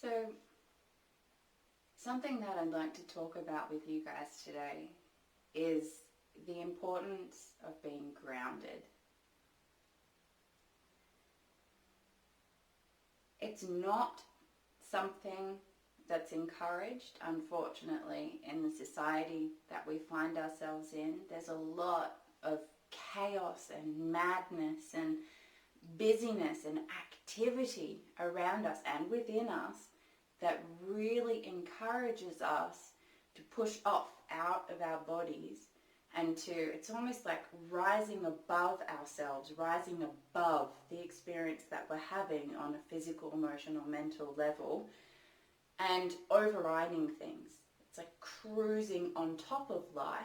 So, something that I'd like to talk about with you guys today is the importance of being grounded. It's not something that's encouraged, unfortunately, in the society that we find ourselves in. There's a lot of chaos and madness and busyness and activity around us and within us that really encourages us to push off out of our bodies and it's almost like rising above ourselves, rising above the experience that we're having on a physical, emotional, mental level, and overriding things. It's like cruising on top of life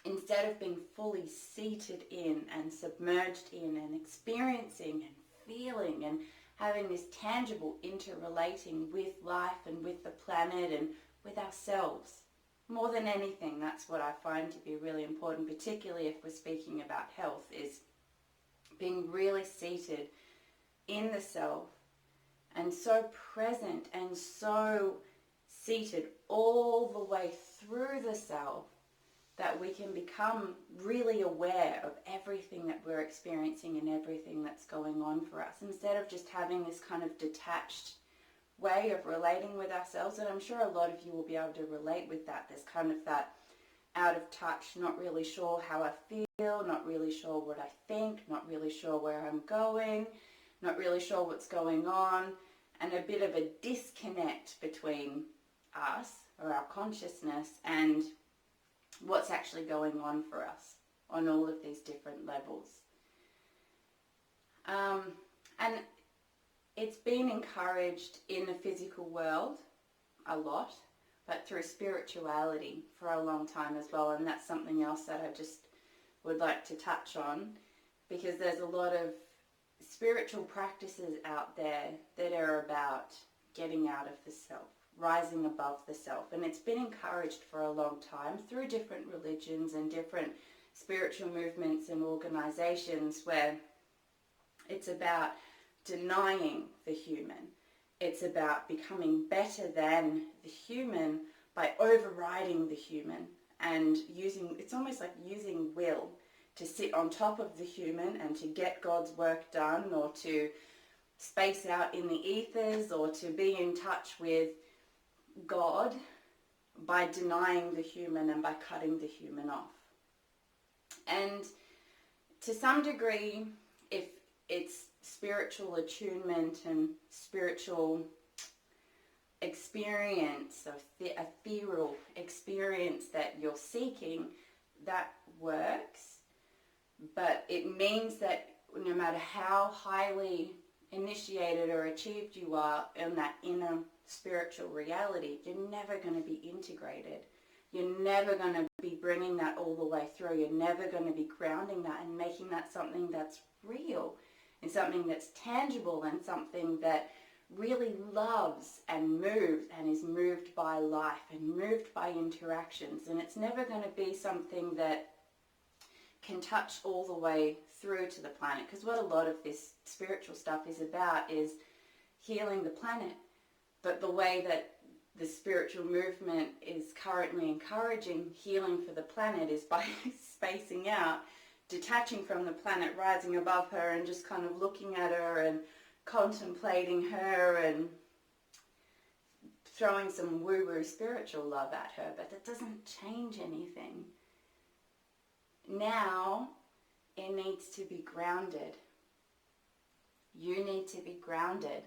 instead of being fully seated in and submerged in and experiencing and feeling and having this tangible interrelating with life and with the planet and with ourselves. More than anything, that's what I find to be really important, particularly if we're speaking about health, is being really seated in the self and so present and so seated all the way through the self that we can become really aware of everything that we're experiencing and everything that's going on for us, instead of just having this kind of detached way of relating with ourselves. And I'm sure a lot of you will be able to relate with that. There's kind of that out of touch, not really sure how I feel, not really sure what I think, not really sure where I'm going, not really sure what's going on, and a bit of a disconnect between us or our consciousness and what's actually going on for us on all of these different levels. And it's been encouraged in the physical world a lot, but through spirituality for a long time as well. And that's something else that I just would like to touch on, because there's a lot of spiritual practices out there that are about getting out of the self, rising above the self. And it's been encouraged for a long time through different religions and different spiritual movements and organizations, where it's about denying the human. It's about becoming better than the human by overriding the human and it's almost like using will to sit on top of the human and to get God's work done, or to space out in the ethers, or to be in touch with God by denying the human and by cutting the human off. And to some degree, if it's spiritual attunement and spiritual experience, or ethereal experience that you're seeking, that works. But it means that no matter how highly initiated or achieved you are in that inner spiritual reality, you're never going to be integrated. You're never going to be bringing that all the way through. You're never going to be grounding that and making that something that's real, and something that's tangible, and something that really loves and moves and is moved by life and moved by interactions. And it's never going to be something that can touch all the way through to the planet, because what a lot of this spiritual stuff is about is healing the planet. But the way that the spiritual movement is currently encouraging healing for the planet is by spacing out, detaching from the planet, rising above her, and just kind of looking at her and contemplating her and throwing some woo-woo spiritual love at her. But that doesn't change anything. Now it needs to be grounded. You need to be grounded.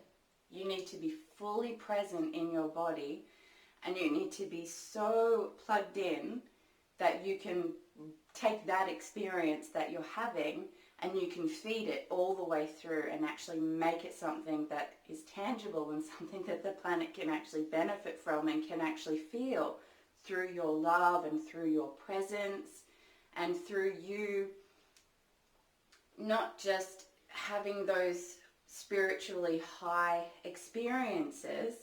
You need to be fully present in your body, and you need to be so plugged in that you can take that experience that you're having and you can feed it all the way through and actually make it something that is tangible and something that the planet can actually benefit from and can actually feel through your love and through your presence and through you not just having those spiritually high experiences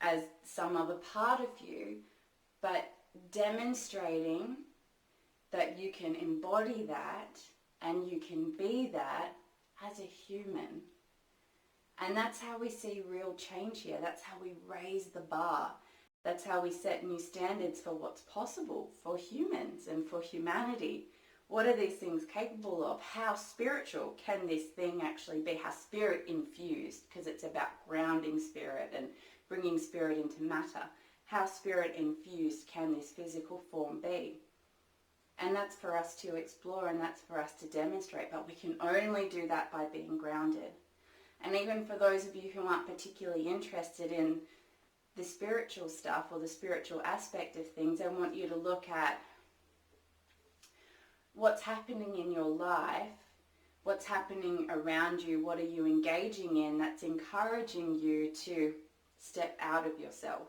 as some other part of you, but demonstrating that you can embody that and you can be that as a human. And that's how we see real change here. That's how we raise the bar. That's how we set new standards for what's possible for humans and for humanity. What are these things capable of? How spiritual can this thing actually be? How spirit infused, because it's about grounding spirit and bringing spirit into matter. How spirit infused can this physical form be? And that's for us to explore, and that's for us to demonstrate. But we can only do that by being grounded. And even for those of you who aren't particularly interested in the spiritual stuff or the spiritual aspect of things, I want you to look at what's happening in your life, what's happening around you, what are you engaging in that's encouraging you to step out of yourself.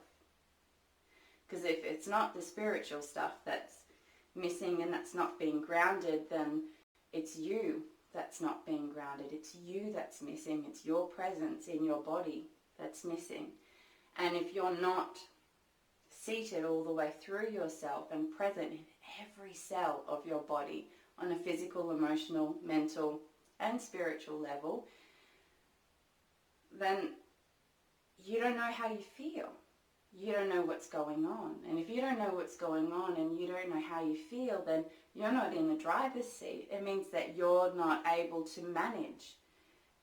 Because if it's not the spiritual stuff that's missing and that's not being grounded, then it's you that's not being grounded. It's you that's missing. It's your presence in your body that's missing. And if you're not seated all the way through yourself and present in every cell of your body on a physical, emotional, mental, and spiritual level, then you don't know how you feel. You don't know what's going on. And if you don't know what's going on and you don't know how you feel, then you're not in the driver's seat. It means that you're not able to manage.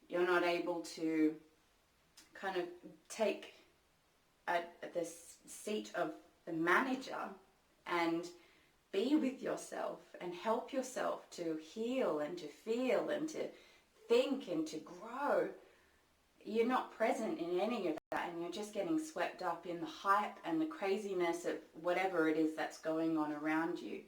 You're not able to kind of take the seat of the manager and be with yourself and help yourself to heal and to feel and to think and to grow. You're not present in any of that, and you're just getting swept up in the hype and the craziness of whatever it is that's going on around you.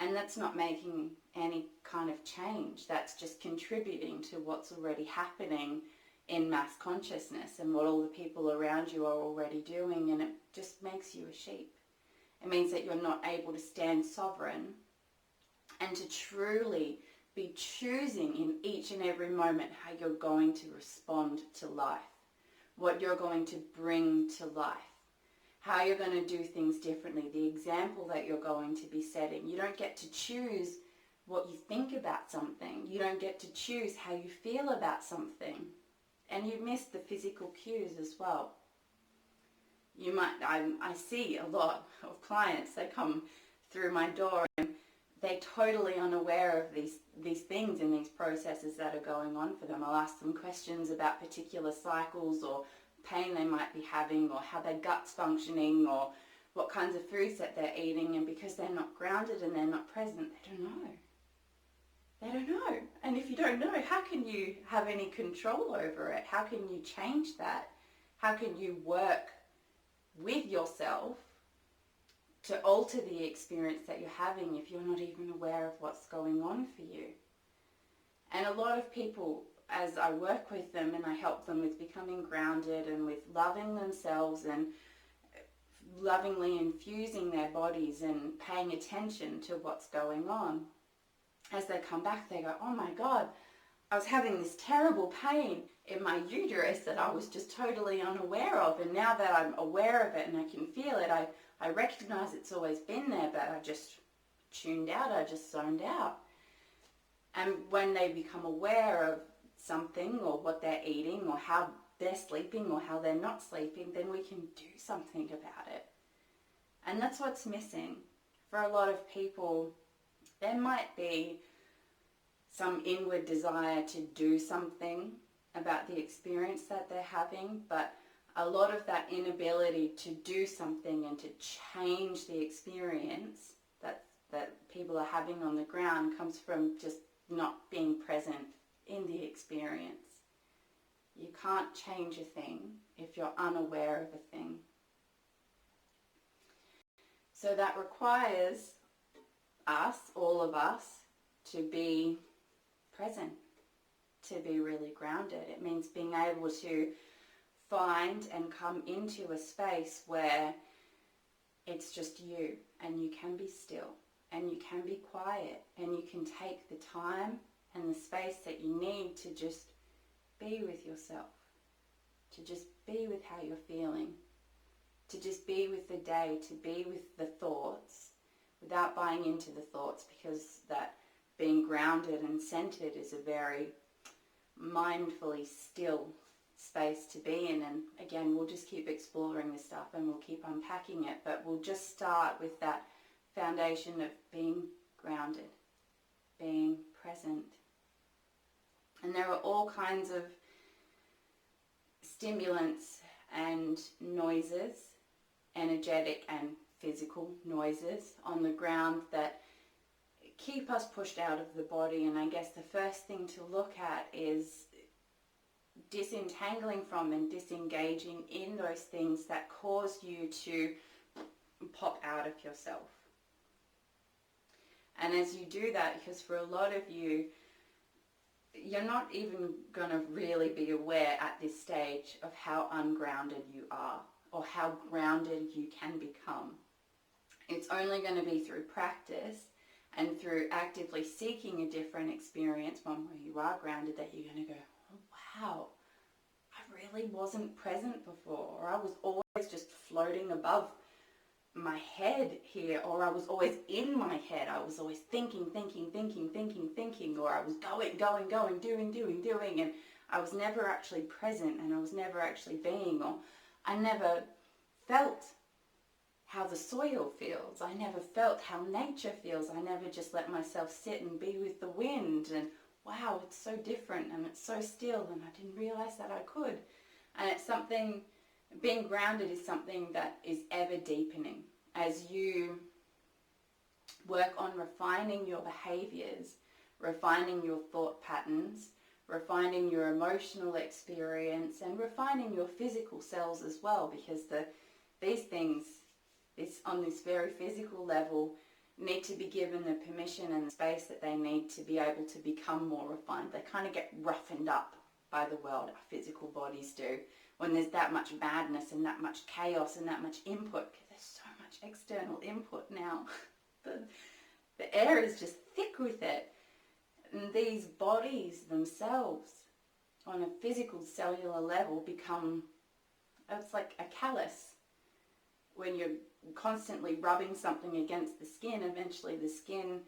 And that's not making any kind of change. That's just contributing to what's already happening in mass consciousness and what all the people around you are already doing, and it just makes you a sheep. It means that you're not able to stand sovereign and to truly be choosing in each and every moment how you're going to respond to life, what you're going to bring to life, how you're going to do things differently, the example that you're going to be setting. You don't get to choose what you think about something. You don't get to choose how you feel about something. And you miss the physical cues as well. I see a lot of clients that come through my door and they're totally unaware of these things and these processes that are going on for them. I'll ask them questions about particular cycles or pain they might be having or how their gut's functioning or what kinds of foods that they're eating, and because they're not grounded and they're not present, they don't know. They don't know. And if you don't know, how can you have any control over it? How can you change that? How can you work with yourself to alter the experience that you're having if you're not even aware of what's going on for you? And a lot of people, as I work with them and I help them with becoming grounded and with loving themselves and lovingly infusing their bodies and paying attention to what's going on, as they come back, they go, oh my God, I was having this terrible pain in my uterus that I was just totally unaware of. And now that I'm aware of it and I can feel it, I recognize it's always been there, but I just tuned out, I just zoned out. And when they become aware of something or what they're eating or how they're sleeping or how they're not sleeping, then we can do something about it. And that's what's missing. For a lot of people, there might be some inward desire to do something about the experience that they're having, but a lot of that inability to do something and to change the experience that people are having on the ground comes from just not being present in the experience. You can't change a thing if you're unaware of a thing. So that requires us, all of us, to be present, to be really grounded. It means being able to find and come into a space where it's just you and you can be still and you can be quiet and you can take the time and the space that you need to just be with yourself, to just be with how you're feeling, to just be with the day, to be with the thoughts without buying into the thoughts, because that being grounded and centered is a very mindfully still space to be in. And again, we'll just keep exploring this stuff and we'll keep unpacking it, but we'll just start with that foundation of being grounded, being present. And there are all kinds of stimulants and noises, energetic and physical noises on the ground that keep us pushed out of the body. And I guess the first thing to look at is disentangling from and disengaging in those things that cause you to pop out of yourself. And as you do that, because for a lot of you, you're not even going to really be aware at this stage of how ungrounded you are or how grounded you can become. It's only going to be through practice and through actively seeking a different experience, one where you are grounded, that you're going to go, oh, wow, I really wasn't present before, or I was always just floating above my head here, or I was always in my head. I was always thinking, or I was going, doing, and I was never actually present, and I was never actually being, or I never felt how the soil feels. I never felt how nature feels. I never just let myself sit and be with the wind, and wow, it's so different and it's so still, and I didn't realize that I could. And it's something, being grounded is something that is ever deepening. As you work on refining your behaviors, refining your thought patterns, refining your emotional experience, and refining your physical cells as well, because these things, on this very physical level, need to be given the permission and the space that they need to be able to become more refined. They kind of get roughened up by the world, our physical bodies do, when there's that much madness and that much chaos and that much input, because there's so much external input now. The air is just thick with it. And these bodies themselves, on a physical cellular level, become, it's like a callus. When you're constantly rubbing something against the skin, eventually the skin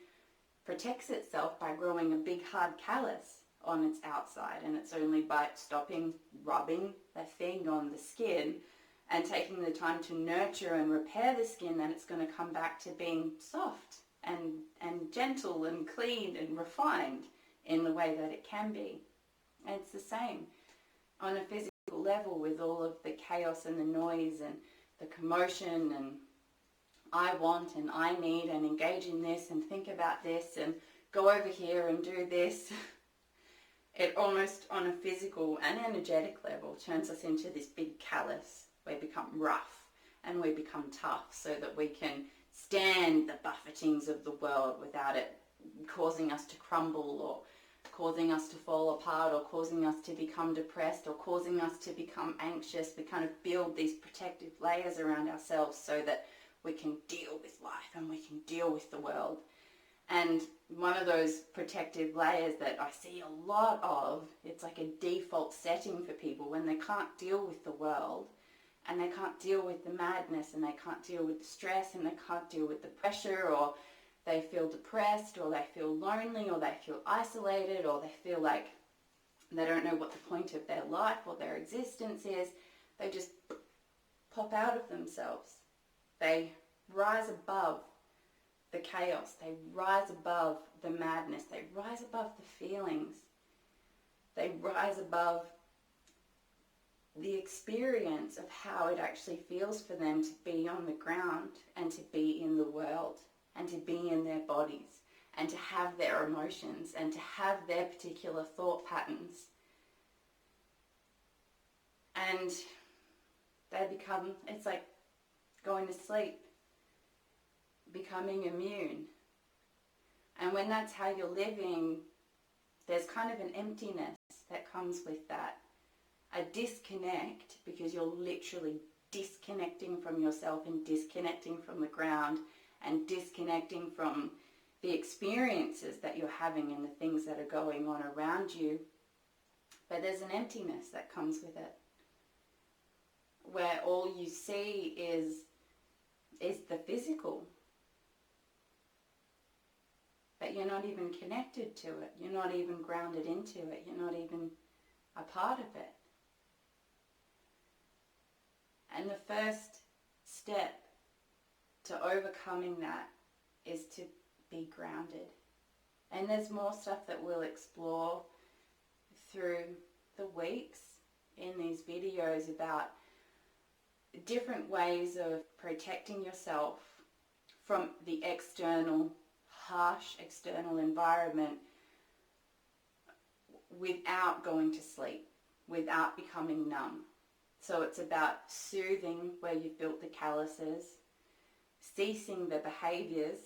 protects itself by growing a big hard callus on its outside, and it's only by stopping rubbing the thing on the skin and taking the time to nurture and repair the skin that it's going to come back to being soft and gentle and clean and refined in the way that it can be. And it's the same on a physical level with all of the chaos and the noise and the commotion and I want and I need and engage in this and think about this and go over here and do this. It almost on a physical and energetic level turns us into this big callus. We become rough and we become tough so that we can stand the buffetings of the world without it causing us to crumble or causing us to fall apart or causing us to become depressed or causing us to become anxious. We kind of build these protective layers around ourselves so that we can deal with life and we can deal with the world. And one of those protective layers that I see a lot of, it's like a default setting for people when they can't deal with the world and they can't deal with the madness and they can't deal with the stress and they can't deal with the pressure, or they feel depressed or they feel lonely or they feel isolated or they feel like they don't know what the point of their life or their existence is. They just pop out of themselves. They rise above the chaos. They rise above the madness. They rise above the feelings. They rise above the experience of how it actually feels for them to be on the ground and to be in the world and to be in their bodies and to have their emotions and to have their particular thought patterns. And they become, it's like going to sleep, becoming immune. And when that's how you're living, there's kind of an emptiness that comes with that. A disconnect, because you're literally disconnecting from yourself and disconnecting from the ground and disconnecting from the experiences that you're having and the things that are going on around you. But there's an emptiness that comes with it, where all you see is the physical. But you're not even connected to it. You're not even grounded into it. You're not even a part of it. And the first step to overcoming that is to be grounded. And there's more stuff that we'll explore through the weeks in these videos about different ways of protecting yourself from the external, harsh external environment without going to sleep, without becoming numb. So it's about soothing where you've built the calluses, ceasing the behaviors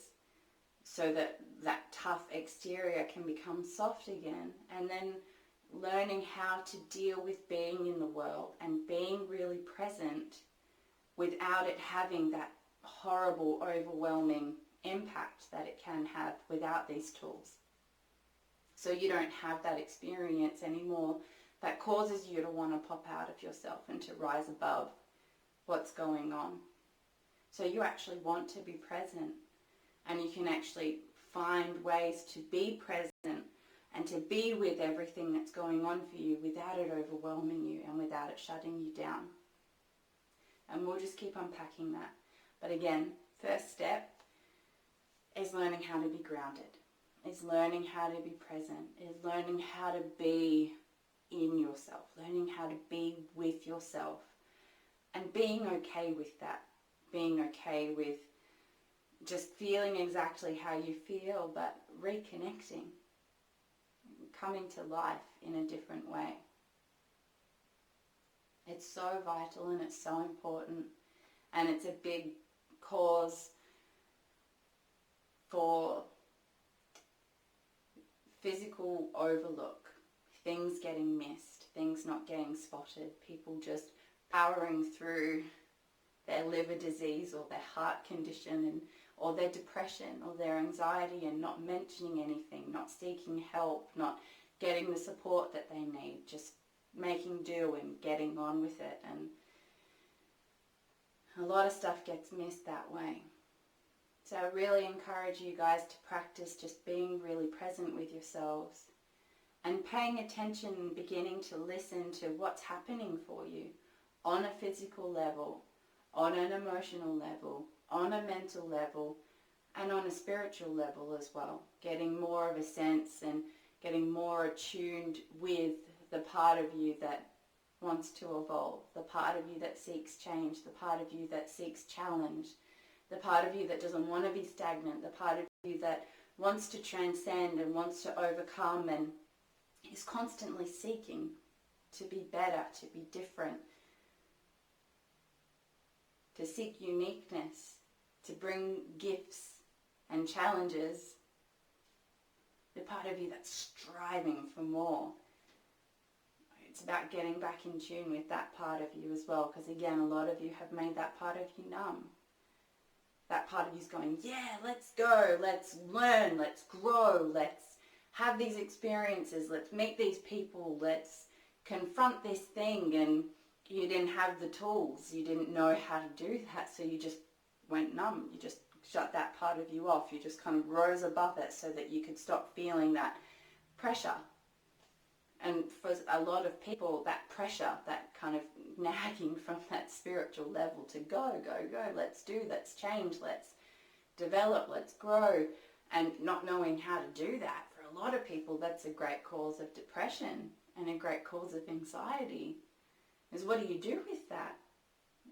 so that that tough exterior can become soft again, and then learning how to deal with being in the world and being really present without it having that horrible, overwhelming impact that it can have without these tools. So you don't have that experience anymore that causes you to want to pop out of yourself and to rise above what's going on. So you actually want to be present, and you can actually find ways to be present and to be with everything that's going on for you without it overwhelming you and without it shutting you down. And we'll just keep unpacking that. But again, first step is learning how to be grounded, is learning how to be present, is learning how to be in yourself, learning how to be with yourself, and being okay with that, being okay with just feeling exactly how you feel, but reconnecting, coming to life in a different way. It's so vital and it's so important, and it's a big cause for physical overlook, things getting missed, things not getting spotted, people just powering through their liver disease or their heart condition or their depression or their anxiety and not mentioning anything, not seeking help, not getting the support that they need, just making do and getting on with it. And a lot of stuff gets missed that way. So I really encourage you guys to practice just being really present with yourselves and paying attention and beginning to listen to what's happening for you on a physical level, on an emotional level, on a mental level, and on a spiritual level as well. Getting more of a sense and getting more attuned with the part of you that wants to evolve, the part of you that seeks change, the part of you that seeks challenge, the part of you that doesn't want to be stagnant, the part of you that wants to transcend and wants to overcome and is constantly seeking to be better, to be different, to seek uniqueness, to bring gifts and challenges. The part of you that's striving for more. It's about getting back in tune with that part of you as well, because again, a lot of you have made that part of you numb. That part of you's going, yeah, let's go, let's learn, let's grow, let's have these experiences, let's meet these people, let's confront this thing, and you didn't have the tools, you didn't know how to do that, so you just went numb, you just shut that part of you off, you just kind of rose above it so that you could stop feeling that pressure. And for a lot of people, that pressure, that kind of nagging from that spiritual level to go, let's do, let's change, let's develop, let's grow, and not knowing how to do that, for a lot of people, that's a great cause of depression and a great cause of anxiety. Is what do you do with that?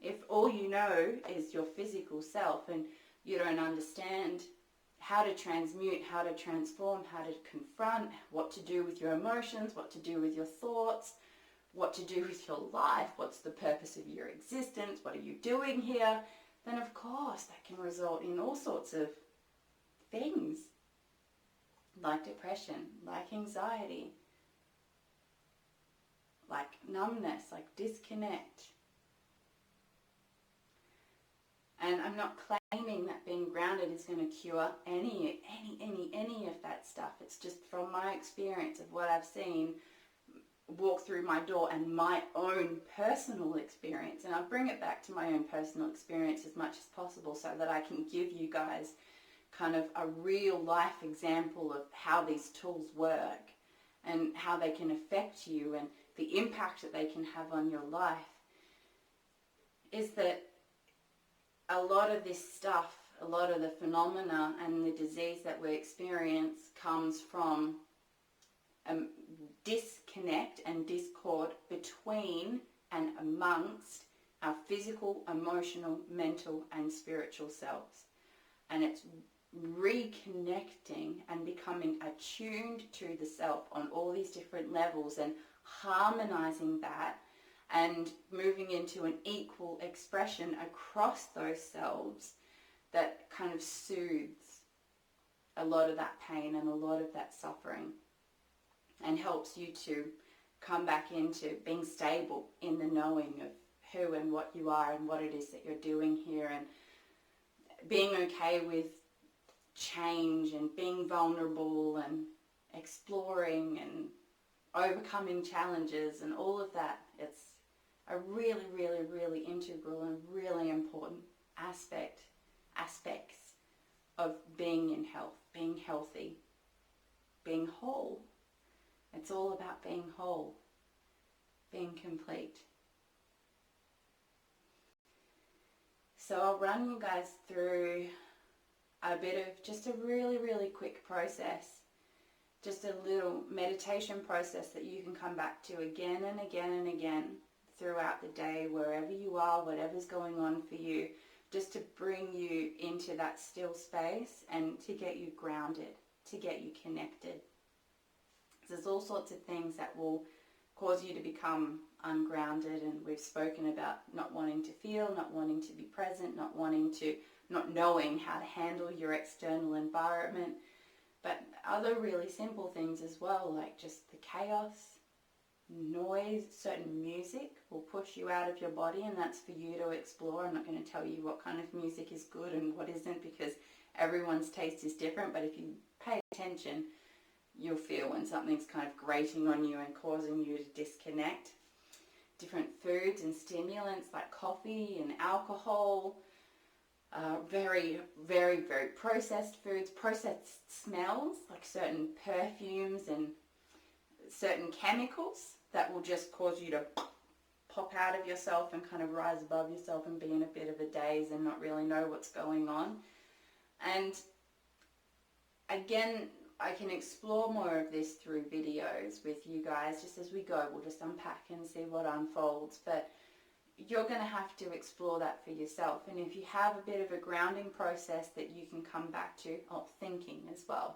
If all you know is your physical self and you don't understand how to transmute, how to transform, how to confront, what to do with your emotions, what to do with your thoughts, what to do with your life, what's the purpose of your existence, what are you doing here, then of course that can result in all sorts of things like depression, like anxiety, like numbness, like disconnect. And I'm not claiming that being grounded is going to cure any of that stuff. It's just from my experience of what I've seen walk through my door and my own personal experience. And I'll bring it back to my own personal experience as much as possible so that I can give you guys kind of a real life example of how these tools work and how they can affect you and the impact that they can have on your life. is that a lot of this stuff, a lot of the phenomena and the disease that we experience comes from a disconnect and discord between and amongst our physical, emotional, mental and spiritual selves. And it's reconnecting and becoming attuned to the self on all these different levels and harmonizing that and moving into an equal expression across those selves that kind of soothes a lot of that pain and a lot of that suffering and helps you to come back into being stable in the knowing of who and what you are and what it is that you're doing here, and being okay with change and being vulnerable and exploring and overcoming challenges and all of that. It's a really, really, really integral and really important aspects of being in health, being healthy, being whole. It's all about being whole, being complete. So I'll run you guys through a bit of just a really, really quick process, just a little meditation process that you can come back to again and again and again throughout the day, wherever you are, whatever's going on for you, just to bring you into that still space and to get you grounded, to get you connected. There's all sorts of things that will cause you to become ungrounded, and we've spoken about not wanting to feel, not wanting to be present, not knowing how to handle your external environment, but other really simple things as well, like just the chaos, noise. Certain music will push you out of your body, and that's for you to explore. I'm not going to tell you what kind of music is good and what isn't, because everyone's taste is different, but if you pay attention, you'll feel when something's kind of grating on you and causing you to disconnect. Different foods and stimulants like coffee and alcohol, very, very, very processed foods, processed smells like certain perfumes and certain chemicals that will just cause you to pop out of yourself and kind of rise above yourself and be in a bit of a daze and not really know what's going on. And again, I can explore more of this through videos with you guys just as we go. We'll just unpack and see what unfolds, but you're going to have to explore that for yourself. And if you have a bit of a grounding process that you can come back to, thinking as well.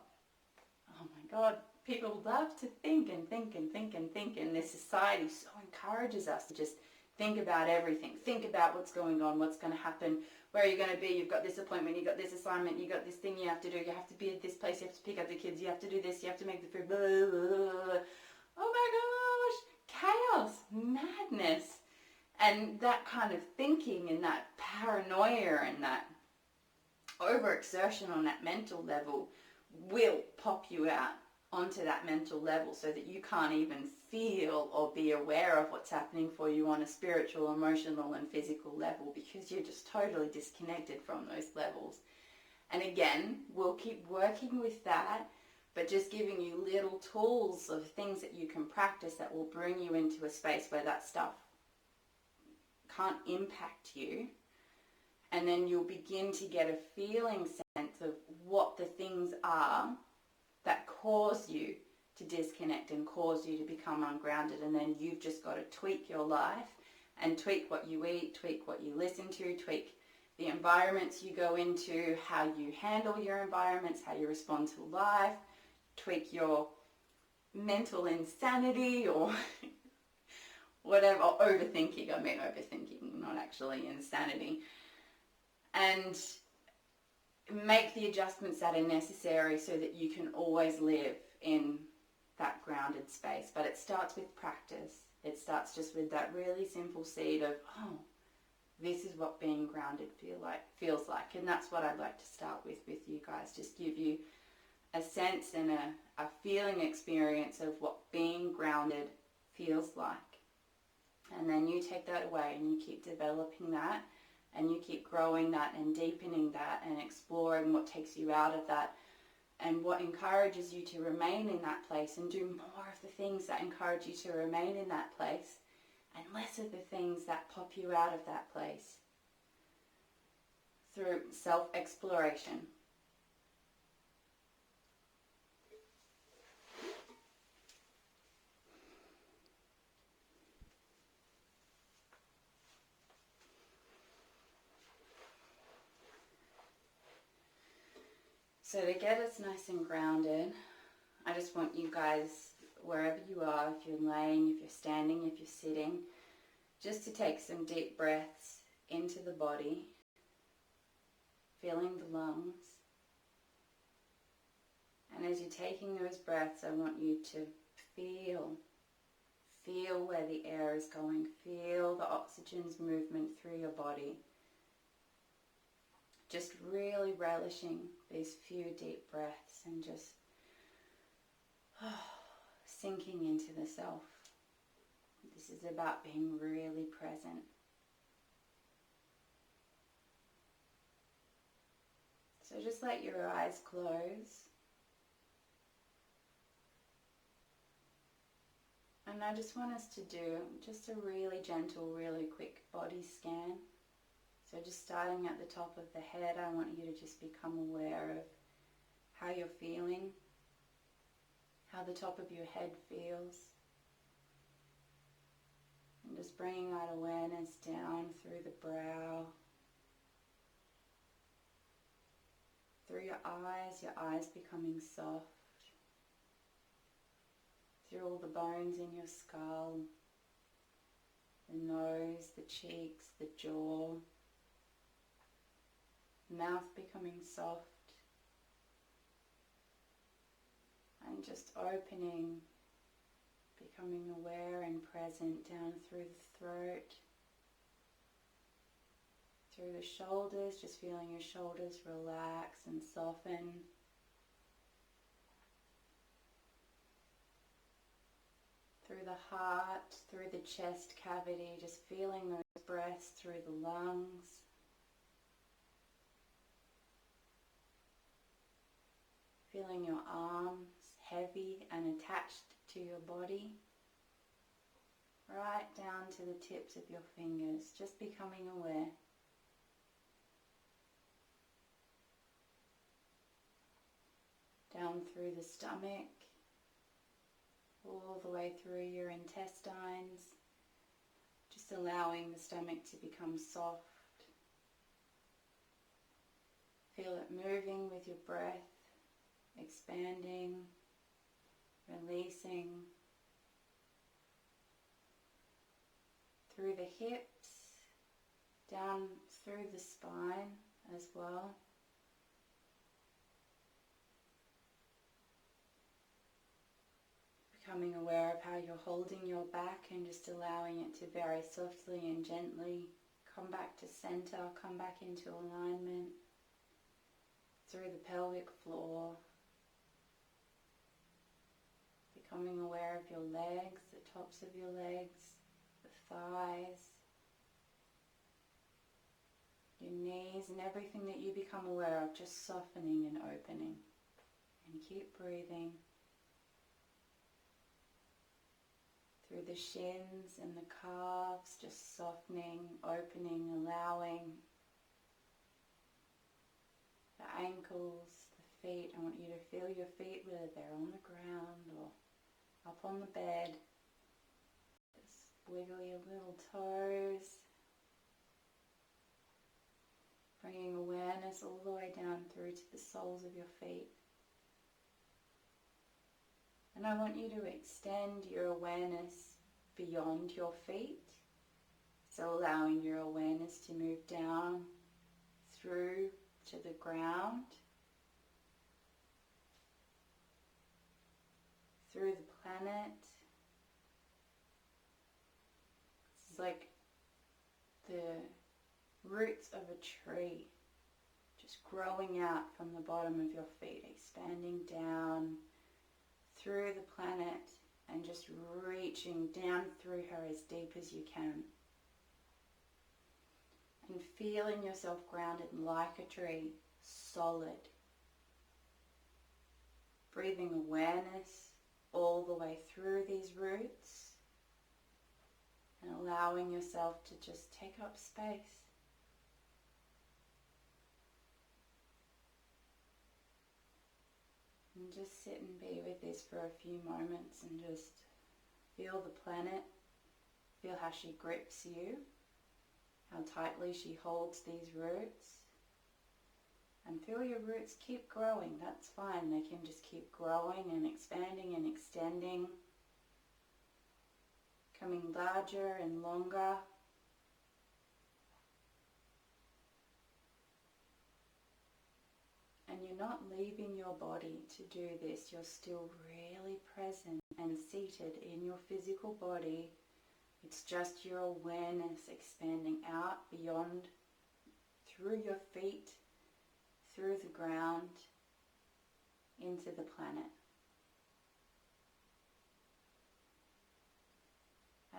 Oh my God, people love to think and think and think and think, and this society so encourages us to just think about everything. Think about what's going on, what's going to happen, where are you going to be, you've got this appointment, you've got this assignment, you've got this thing you have to do, you have to be at this place, you have to pick up the kids, you have to do this, you have to make the food, blah, blah, blah. Oh my gosh, chaos, madness. And that kind of thinking and that paranoia and that overexertion on that mental level will pop you out onto that mental level so that you can't even feel or be aware of what's happening for you on a spiritual, emotional and physical level, because you're just totally disconnected from those levels. And again, we'll keep working with that, but just giving you little tools of things that you can practice that will bring you into a space where that stuff can't impact you. And then you'll begin to get a feeling sense of what the things are that cause you to disconnect and cause you to become ungrounded. And then you've just got to tweak your life and tweak what you eat, tweak what you listen to, tweak the environments you go into, how you handle your environments, how you respond to life, tweak your mental insanity or whatever, or overthinking. I mean overthinking, not actually insanity. And make the adjustments that are necessary so that you can always live in that grounded space. But it starts with practice. It starts just with that really simple seed of, oh, this is what being grounded feels like. And that's what I'd like to start with you guys. Just give you a sense and a feeling experience of what being grounded feels like. And then you take that away and you keep developing that, and you keep growing that and deepening that and exploring what takes you out of that and what encourages you to remain in that place and do more of the things that encourage you to remain in that place. and less of the things that pop you out of that place through self-exploration. So to get us nice and grounded, I just want you guys, wherever you are, if you're laying, if you're standing, if you're sitting, just to take some deep breaths into the body, feeling the lungs. And as you're taking those breaths, I want you to feel where the air is going, feel the oxygen's movement through your body. Just really relishing these few deep breaths and just sinking into the self. This is about being really present. So just let your eyes close. And I just want us to do just a really gentle, really quick body scan. So just starting at the top of the head, I want you to just become aware of how you're feeling, how the top of your head feels. And just bringing that awareness down through the brow, through your eyes becoming soft, through all the bones in your skull, the nose, the cheeks, the jaw, mouth becoming soft, and just opening, becoming aware and present down through the throat, through the shoulders, just feeling your shoulders relax and soften. Through the heart, through the chest cavity, just feeling those breaths through the lungs. Feeling your arms heavy and attached to your body. Right down to the tips of your fingers, just becoming aware. Down through the stomach, all the way through your intestines, just allowing the stomach to become soft. Feel it moving with your breath, expanding, releasing. Through the hips, down through the spine as well. Becoming aware of how you're holding your back and just allowing it to very softly and gently come back to center, come back into alignment. Through the pelvic floor. Becoming aware of your legs, the tops of your legs, the thighs, your knees, and everything that you become aware of, just softening and opening. And keep breathing. Through the shins and the calves, just softening, opening, allowing. The ankles, the feet, I want you to feel your feet, whether they're on the ground or up on the bed. Just wiggle your little toes. Bringing awareness all the way down through to the soles of your feet. And I want you to extend your awareness beyond your feet. So allowing your awareness to move down through to the ground, through the planet. It's like the roots of a tree just growing out from the bottom of your feet, expanding down through the planet and just reaching down through her as deep as you can. And feeling yourself grounded like a tree, solid. Breathing awareness all the way through these roots and allowing yourself to just take up space. And just sit and be with this for a few moments and just feel the planet, feel how she grips you, how tightly she holds these roots. And feel your roots keep growing, that's fine. They can just keep growing and expanding and extending, becoming larger and longer. And you're not leaving your body to do this. You're still really present and seated in your physical body. It's just your awareness expanding out beyond, through your feet, through the ground, into the planet.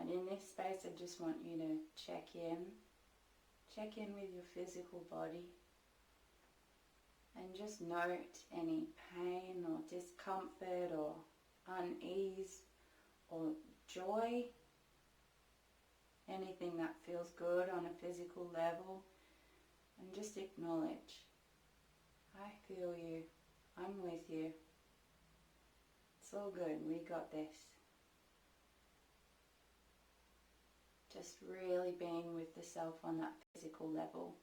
And in this space, I just want you to check in with your physical body, and just note any pain or discomfort or unease or joy, anything that feels good on a physical level, and just acknowledge, I feel you, I'm with you, it's all good, we got this. Just really being with the self on that physical level.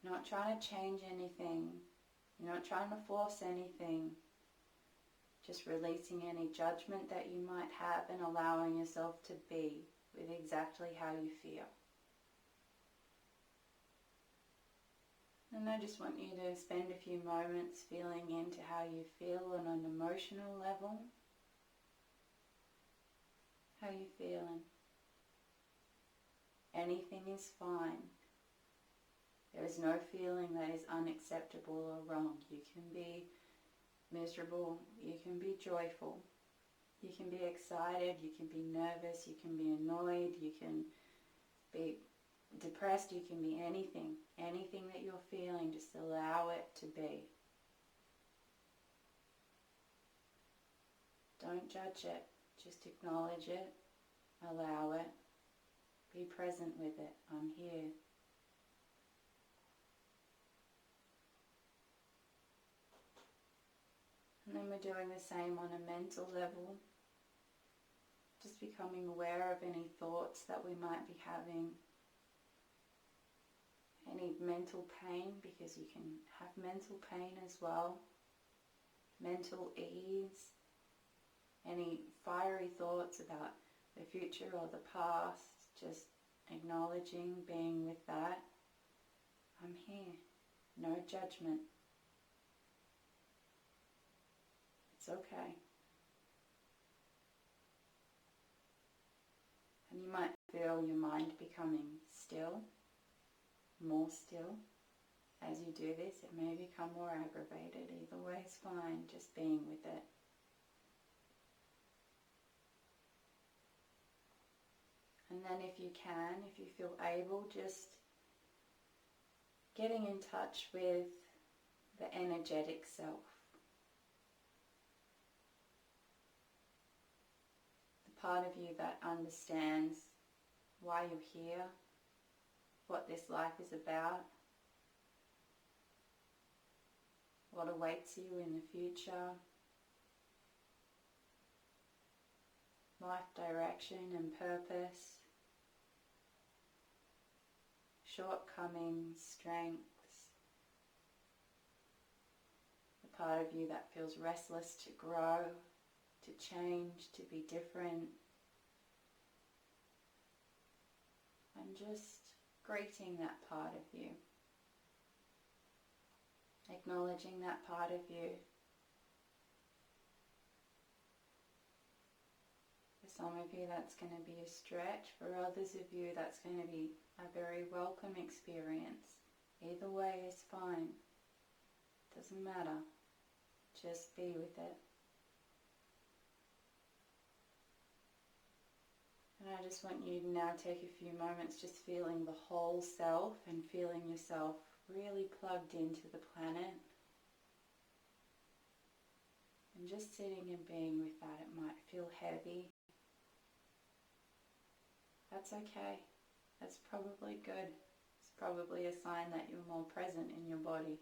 Not trying to change anything. You're not trying to force anything. Just releasing any judgment that you might have and allowing yourself to be with exactly how you feel. And I just want you to spend a few moments feeling into how you feel on an emotional level. How are you feeling? Anything is fine. There is no feeling that is unacceptable or wrong. You can be miserable, you can be joyful, you can be excited, you can be nervous, you can be annoyed, you can be depressed, you can be anything. Anything that you're feeling, just allow it to be. Don't judge it, just acknowledge it, allow it, be present with it. I'm here. And then we're doing the same on a mental level. Just becoming aware of any thoughts that we might be having. Any mental pain, because you can have mental pain as well. Mental ease. Any fiery thoughts about the future or the past. Just acknowledging, being with that. I'm here. No judgment. It's okay. And you might feel your mind becoming still, more still. As you do this, it may become more aggravated. Either way is fine, just being with it. And then if you can, if you feel able, just getting in touch with the energetic self. The part of you that understands why you're here, what this life is about, what awaits you in the future, life direction and purpose, shortcomings, strengths, the part of you that feels restless to grow, to change, to be different, and just greeting that part of you, acknowledging that part of you. For some of you that's going to be a stretch, for others of you that's going to be a very welcome experience. Either way is fine, doesn't matter, just be with it. And I just want you to now take a few moments just feeling the whole self and feeling yourself really plugged into the planet. And just sitting and being with that. It might feel heavy. That's okay. That's probably good. It's probably a sign that you're more present in your body.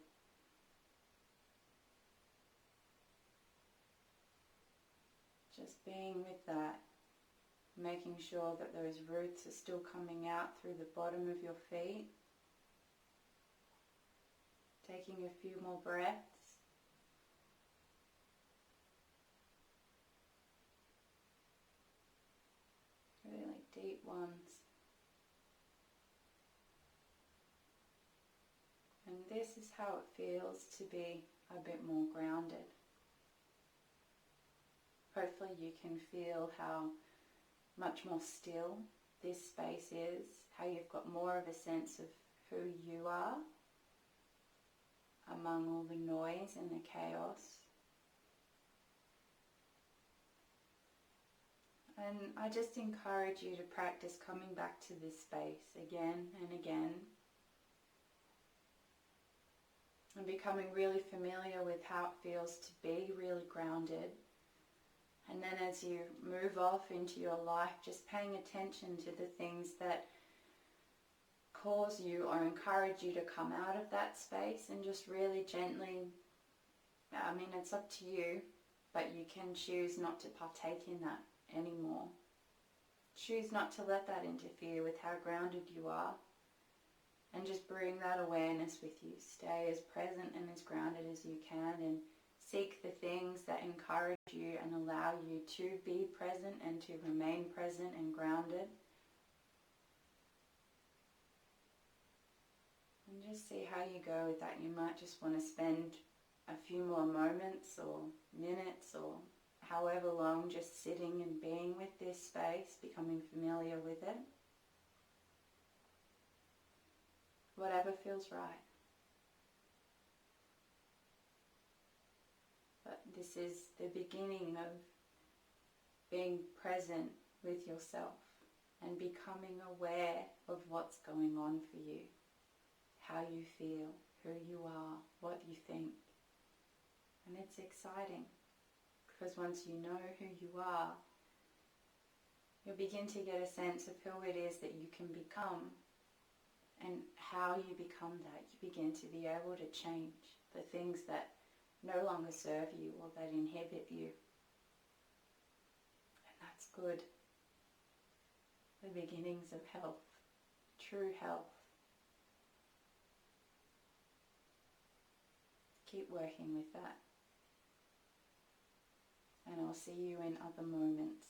Just being with that, making sure that those roots are still coming out through the bottom of your feet. Taking a few more breaths. Really deep ones. And this is how it feels to be a bit more grounded. Hopefully you can feel how much more still this space is, how you've got more of a sense of who you are among all the noise and the chaos. And I just encourage you to practice coming back to this space again and again, and becoming really familiar with how it feels to be really grounded. And then as you move off into your life, just paying attention to the things that cause you or encourage you to come out of that space, and just really gently, I mean, it's up to you, but you can choose not to partake in that anymore. Choose not to let that interfere with how grounded you are, and just bring that awareness with you. Stay as present and as grounded as you can, and seek the things that encourage you and allow you to be present and to remain present and grounded. And just see how you go with that. You might just want to spend a few more moments or minutes or however long just sitting and being with this space, becoming familiar with it. Whatever feels right. But this is the beginning of being present with yourself and becoming aware of what's going on for you, how you feel, who you are, what you think. And it's exciting, because once you know who you are, you'll begin to get a sense of who it is that you can become, and how you become that. You begin to be able to change the things that no longer serve you or that inhibit you. And that's good. The beginnings of health, true health. Keep working with that. And I'll see you in other moments.